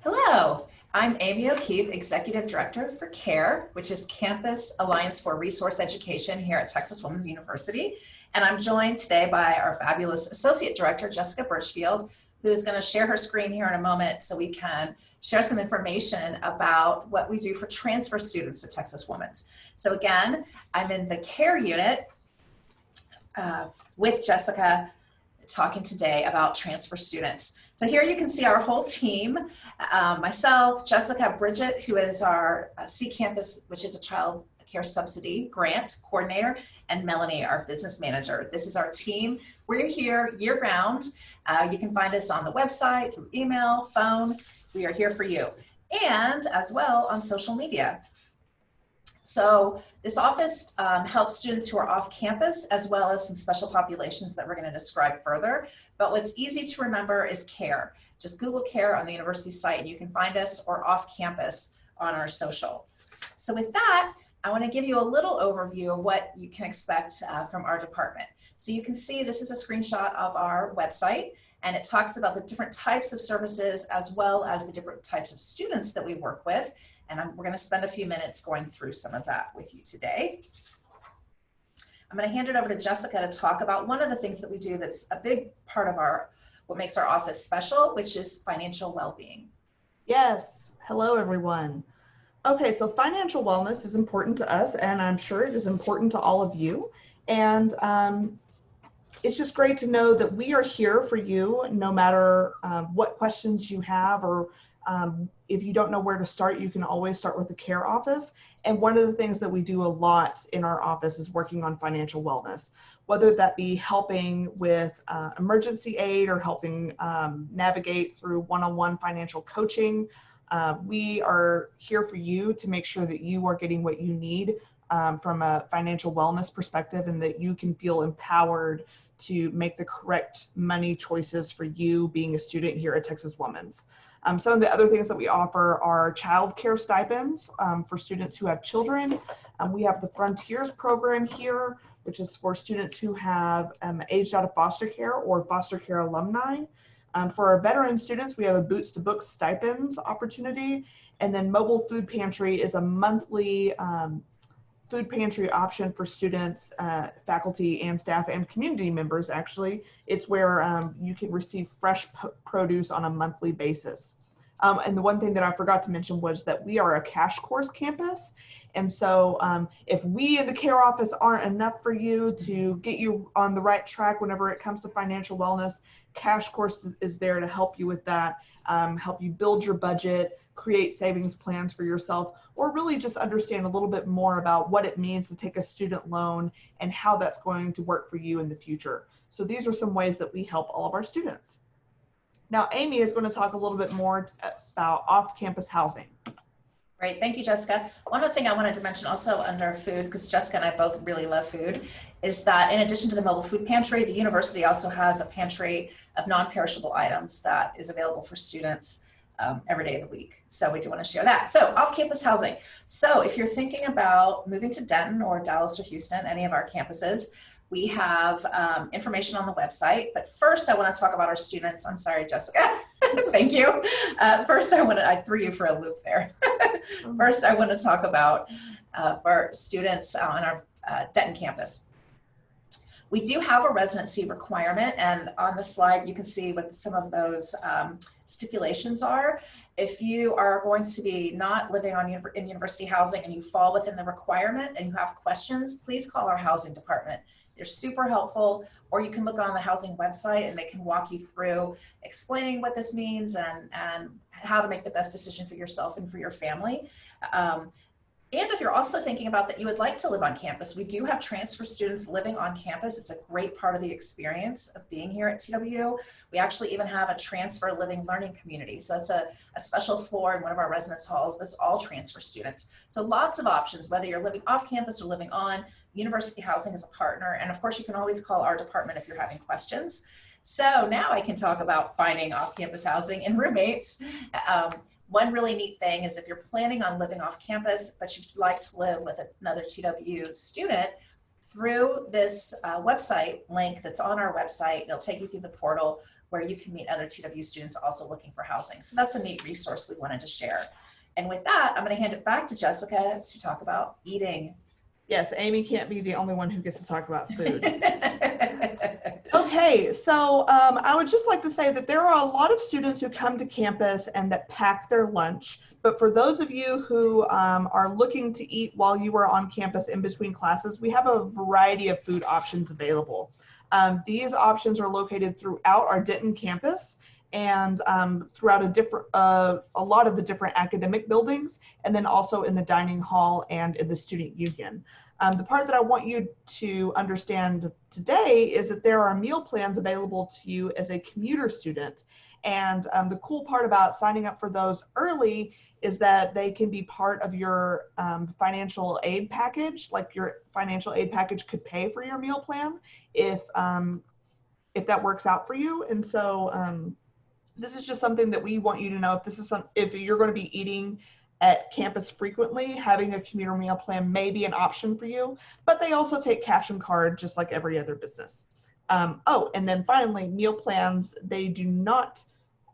Hello, I'm Amy O'Keefe, Executive Director for CARE, which is Campus Alliance for Resource Education here at Texas Women's University. And I'm joined today by our fabulous Associate Director, Jessica Birchfield, who is going to share her screen here in a moment so we can share some information about what we do for transfer students to Texas Women's. So again, I'm in the CARE unit with Jessica, talking today about transfer students. So here you can see our whole team, myself, Jessica, Bridget, who is our C Campus, which is a child care subsidy grant coordinator, and Melanie, our business manager. This is our team. We're here year round. You can find us on the website, through email, phone. We are here for you. And as well on social media. So this office helps students who are off campus as well as some special populations that we're going to describe further. But what's easy to remember is CARE. Just Google CARE on the university site and you can find us, or off campus on our social. So with that, I want to give you a little overview of what you can expect from our department. So you can see this is a screenshot of our website, and it talks about the different types of services as well as the different types of students that we work with. And we're going to spend a few minutes going through some of that with you today. I'm going to hand it over to Jessica to talk about one of the things that we do that's a big part of what makes our office special, which is financial well-being. Yes. Hello, everyone. Okay, so financial wellness is important to us, and I'm sure it is important to all of you. And it's just great to know that we are here for you no matter what questions you have, or if you don't know where to start, you can always start with the CARE office. And one of the things that we do a lot in our office is working on financial wellness, whether that be helping with emergency aid or helping navigate through one-on-one financial coaching. We are here for you to make sure that you are getting what you need from a financial wellness perspective, and that you can feel empowered to make the correct money choices for you being a student here at Texas Women's. Some of the other things that we offer are child care stipends for students who have children. We have the Frontiers program here, which is for students who have aged out of foster care or foster care alumni. For our veteran students, we have a Boots to Books stipends opportunity. And then Mobile Food Pantry is a monthly food pantry option for students, faculty and staff and community members. Actually, it's where you can receive fresh produce on a monthly basis. And the one thing that I forgot to mention was that we are a cash course campus. And so if we in the CARE office aren't enough for you to get you on the right track whenever it comes to financial wellness, Cash Course is there to help you with that, help you build your budget, create savings plans for yourself, or really just understand a little bit more about what it means to take a student loan and how that's going to work for you in the future. So these are some ways that we help all of our students. Now, Amy is going to talk a little bit more about off-campus housing. Great, thank you, Jessica. One other thing I wanted to mention also under food, because Jessica and I both really love food, is that in addition to the mobile food pantry, the university also has a pantry of non-perishable items that is available for students every day of the week. So we do want to share that. So off-campus housing. So if you're thinking about moving to Denton or Dallas or Houston, any of our campuses, we have information on the website. But first, I want to talk about our students. I'm sorry, Jessica. Thank you. First, I threw you for a loop there. First, I want to talk about for students on our Denton campus. We do have a residency requirement, and on the slide you can see what some of those stipulations are. If you are going to be not living in university housing and you fall within the requirement and you have questions, please call our housing department. They're super helpful, or you can look on the housing website and they can walk you through explaining what this means and how to make the best decision for yourself and for your family. And if you're also thinking about that you would like to live on campus, we do have transfer students living on campus. It's a great part of the experience of being here at TWU. We actually even have a transfer living learning community. So that's a special floor in one of our residence halls that's all transfer students. So lots of options, whether you're living off campus or living on. University Housing is a partner. And of course, you can always call our department if you're having questions. So now I can talk about finding off-campus housing and roommates. One really neat thing is if you're planning on living off campus, but you'd like to live with another TWU student, through this website link that's on our website. It'll take you through the portal where you can meet other TW students also looking for housing. So that's a neat resource we wanted to share. And with that, I'm going to hand it back to Jessica to talk about eating. Yes, Amy can't be the only one who gets to talk about food. Okay, so I would just like to say that there are a lot of students who come to campus and that pack their lunch. But for those of you who are looking to eat while you are on campus in between classes, we have a variety of food options available. These options are located throughout our Denton campus and throughout a lot of the different academic buildings, and then also in the dining hall and in the student union. The part that I want you to understand today is that there are meal plans available to you as a commuter student. And the cool part about signing up for those early is that they can be part of your financial aid package. Like your financial aid package could pay for your meal plan if that works out for you. And so this is just something that we want you to know. If you're going to be eating at campus frequently, having a commuter meal plan may be an option for you, but they also take cash and card just like every other business. Oh, and then finally, meal plans, they do not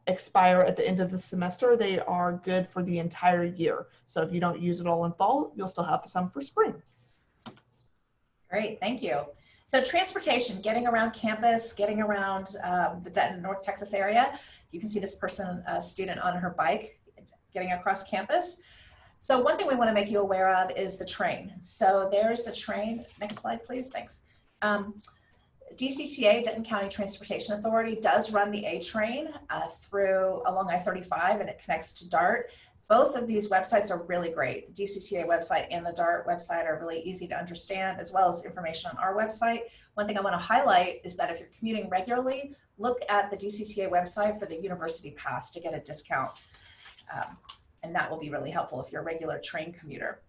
expire at the end of the semester. They are good for the entire year. So if you don't use it all in fall, you'll still have some for spring. Great, thank you. So transportation, getting around campus, getting around the Denton, North Texas area. You can see this person, a student on her bike, getting across campus. So one thing we want to make you aware of is the train. So there's a train. Next slide, please. Thanks. DCTA, Denton County Transportation Authority, does run the A train through along I-35, and it connects to DART. Both of these websites are really great. The DCTA website and the DART website are really easy to understand, as well as information on our website. One thing I want to highlight is that if you're commuting regularly, look at the DCTA website for the University Pass to get a discount. And that will be really helpful if you're a regular train commuter.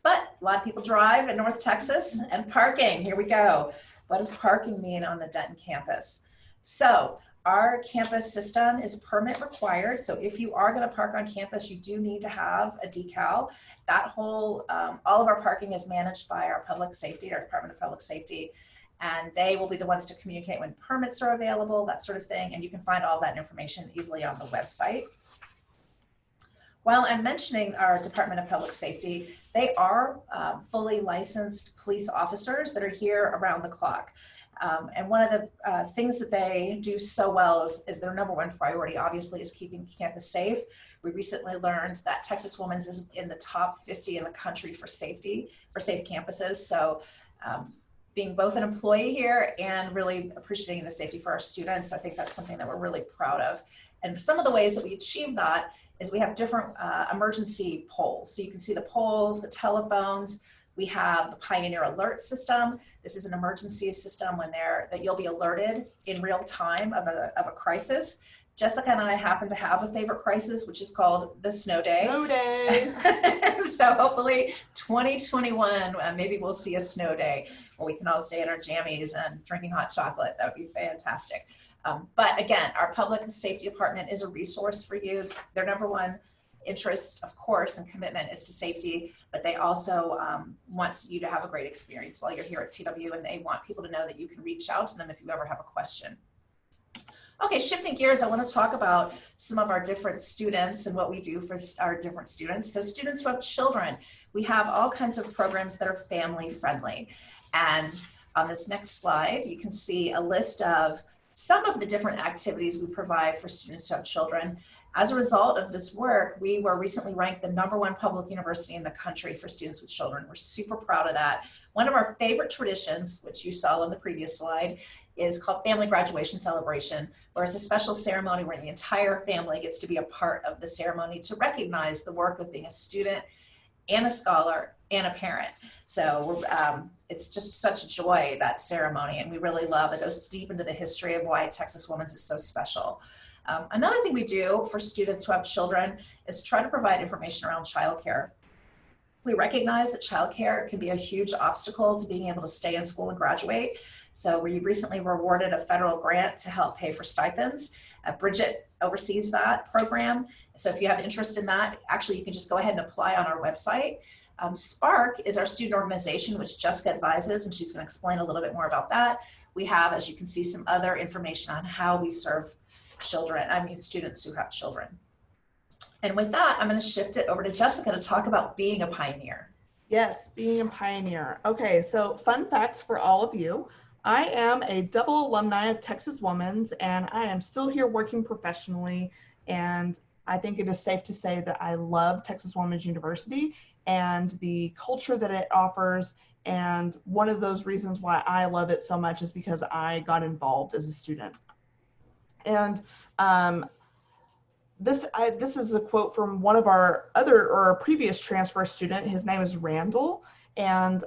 But a lot of people drive in North Texas, and parking, here we go. What does parking mean on the Denton campus? So our campus system is permit required. So if you are going to park on campus, you do need to have a decal. That whole, all of our parking is managed by our public safety, our Department of Public Safety, and they will be the ones to communicate when permits are available, that sort of thing. And you can find all that information easily on the website. While I'm mentioning our Department of Public Safety, they are fully licensed police officers that are here around the clock. And one of the things that they do so well is their number one priority, obviously, is keeping campus safe. We recently learned that Texas Women's is in the top 50 in the country for safety, for safe campuses. So being both an employee here and really appreciating the safety for our students, I think that's something that we're really proud of. And some of the ways that we achieve that is we have different emergency poles. So you can see the poles, the telephones. We have the Pioneer Alert system. This is an emergency system that you'll be alerted in real time of a crisis. Jessica and I happen to have a favorite crisis, which is called the snow day. Snow day. So hopefully 2021, maybe we'll see a snow day where we can all stay in our jammies and drinking hot chocolate. That would be fantastic. But again, our public safety department is a resource for you. Their number one interest, of course, and commitment is to safety, but they also want you to have a great experience while you're here at TW, and they want people to know that you can reach out to them if you ever have a question. Okay, shifting gears, I want to talk about some of our different students and what we do for our different students. So students who have children, we have all kinds of programs that are family friendly. And on this next slide, you can see a list of some of the different activities we provide for students who have children. As a result of this work, we were recently ranked the #1 public university in the country for students with children. We're super proud of that. One of our favorite traditions, which you saw on the previous slide, is called Family Graduation Celebration, where it's a special ceremony where the entire family gets to be a part of the ceremony to recognize the work of being a student and a scholar and a parent. So it's just such a joy, that ceremony, and we really love it. It goes deep into the history of why Texas Women's is so special. Another thing we do for students who have children is to try to provide information around childcare. We recognize that childcare can be a huge obstacle to being able to stay in school and graduate. So we recently were awarded a federal grant to help pay for stipends. Bridget oversees that program. So if you have interest in that, actually you can just go ahead and apply on our website. Spark is our student organization, which Jessica advises, and she's going to explain a little bit more about that. We have, as you can see, some other information on how we serve students who have children. And with that, I'm going to shift it over to Jessica to talk about being a pioneer. Yes, being a pioneer. Okay, so fun facts for all of you. I am a double alumni of Texas Women's, and I am still here working professionally. And I think it is safe to say that I love Texas Women's University and the culture that it offers. And one of those reasons why I love it so much is because I got involved as a student. And this is a quote from one of our previous transfer student. His name is Randall. And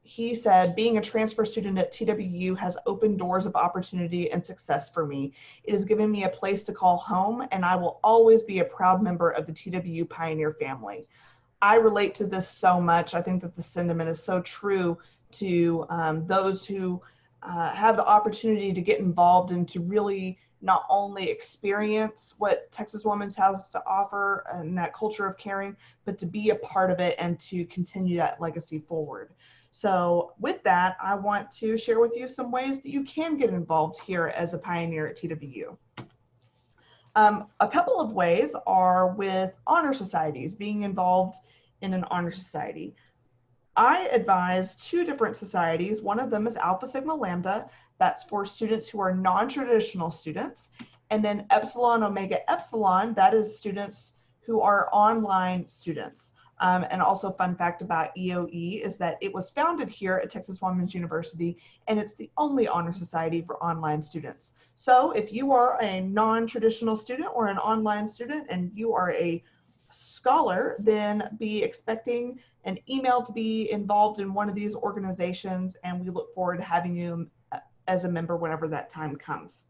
he said, being a transfer student at TWU has opened doors of opportunity and success for me. It has given me a place to call home, and I will always be a proud member of the TWU Pioneer family. I relate to this so much. I think that the sentiment is so true to those who have the opportunity to get involved and to really not only experience what Texas Women's has to offer and that culture of caring, but to be a part of it and to continue that legacy forward. So with that, I want to share with you some ways that you can get involved here as a pioneer at TWU. A couple of ways are with honor societies, being involved in an honor society. I advise two different societies. One of them is Alpha Sigma Lambda. That's for students who are non-traditional students. And then Epsilon Omega Epsilon, that is students who are online students. And also fun fact about EOE is that it was founded here at Texas Women's University, and it's the only honor society for online students. So if you are a non-traditional student or an online student and you are a scholar, then be expecting an email to be involved in one of these organizations, and we look forward to having you as a member whenever that time comes.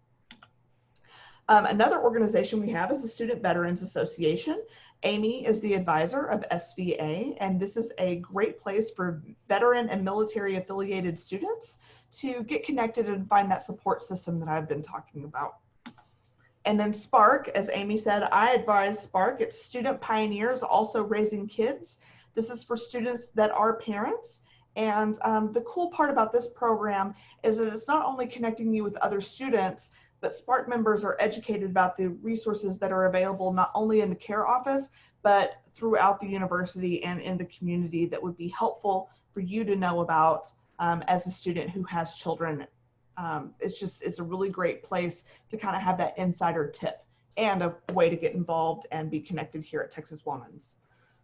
Another organization we have is the Student Veterans Association. Amy is the advisor of SVA, and this is a great place for veteran and military affiliated students to get connected and find that support system that I've been talking about. And then Spark, as Amy said, I advise Spark. It's Student Pioneers Also Raising Kids. This is for students that are parents. And the cool part about this program is that it's not only connecting you with other students, but Spark members are educated about the resources that are available not only in the care office, but throughout the university and in the community that would be helpful for you to know about as a student who has children. It's a really great place to kind of have that insider tip and a way to get involved and be connected here at Texas Women's.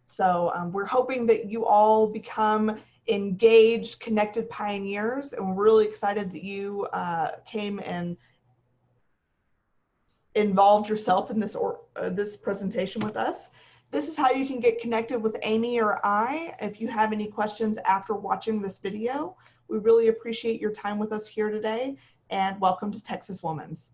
So we're hoping that you all become engaged, connected pioneers, and we're really excited that you came and involved yourself in this presentation with us. This is how you can get connected with Amy or I if you have any questions after watching this video. We really appreciate your time with us here today, and welcome to Texas Women's.